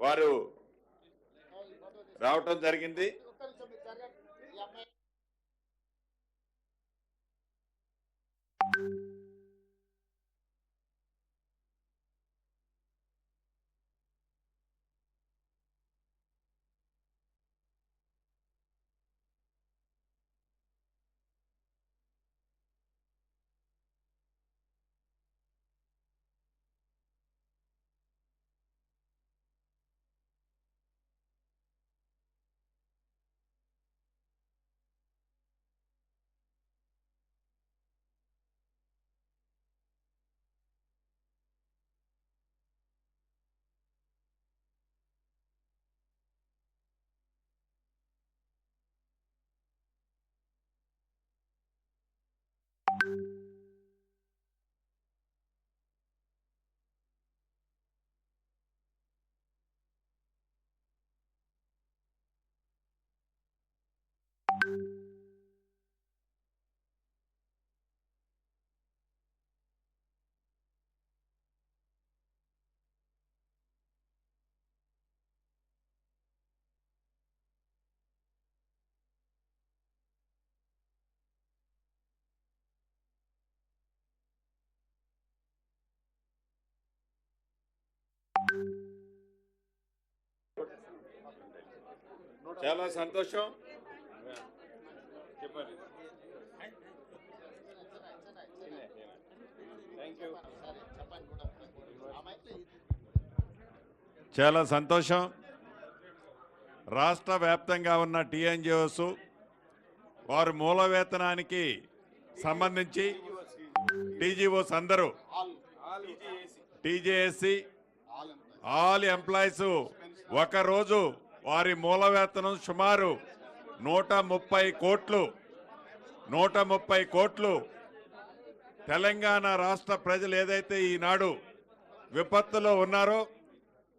వారు రావటం జరిగింది. చాలా సంతోషం. చెప్పండి. చాలా సంతోషం. రాష్ట్ర వ్యాప్తంగా ఉన్న టీఎన్జిఓస్ వారు మూల వేతనానికి సంబంధించి టీజీఓస్ అందరూ టీజేఎస్సి ఆల్ ఎంప్లాయీస్ ఒకరోజు వారి మూల వేతనం సుమారు 130 కోట్లు తెలంగాణ రాష్ట్ర ప్రజలు ఏదైతే ఈనాడు విపత్తులో ఉన్నారో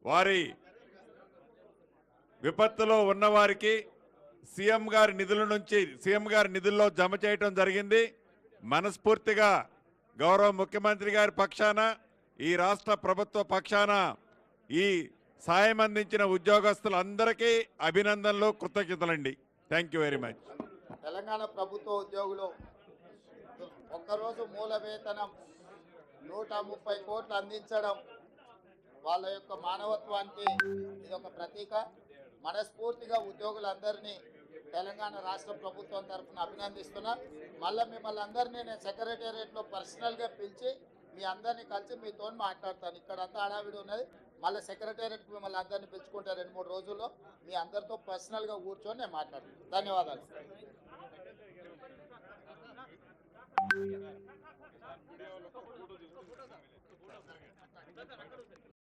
వారి విపత్తులో ఉన్నవారికి సీఎం గారి నిధుల్లో జమ చేయటం జరిగింది. మనస్ఫూర్తిగా గౌరవ ముఖ్యమంత్రి గారి పక్షాన ఈ రాష్ట్ర ప్రభుత్వ పక్షాన ఈ సాయం అందించిన ఉద్యోగస్తులందరికీ అభినందనలు, కృతజ్ఞతలండి. Thank you very much. Telangana ప్రభుత్వ ఉద్యోగులు ఒక్కరోజు మూల వేతనం 130 కోట్లు అందించడం వాళ్ళ యొక్క మానవత్వానికి ఇది ఒక ప్రతీక. మనస్ఫూర్తిగా ఉద్యోగులందరినీ తెలంగాణ రాష్ట్ర ప్రభుత్వం తరఫున అభినందిస్తున్నా. మళ్ళీ మిమ్మల్ని అందరినీ నేను సెక్రటేరియట్లో పర్సనల్గా పిలిచి మీ అందరినీ కలిసి మీతో మాట్లాడతాను. ఇక్కడ అంతా హడావిడి ఉన్నది. మళ్ళీ సెక్రటేరియట్కి మిమ్మల్ని అందరినీ పిలుచుకుంటే 2-3 రోజుల్లో మీ అందరితో పర్సనల్గా కూర్చొని నేను మాట్లాడతాను. ధన్యవాదాలు.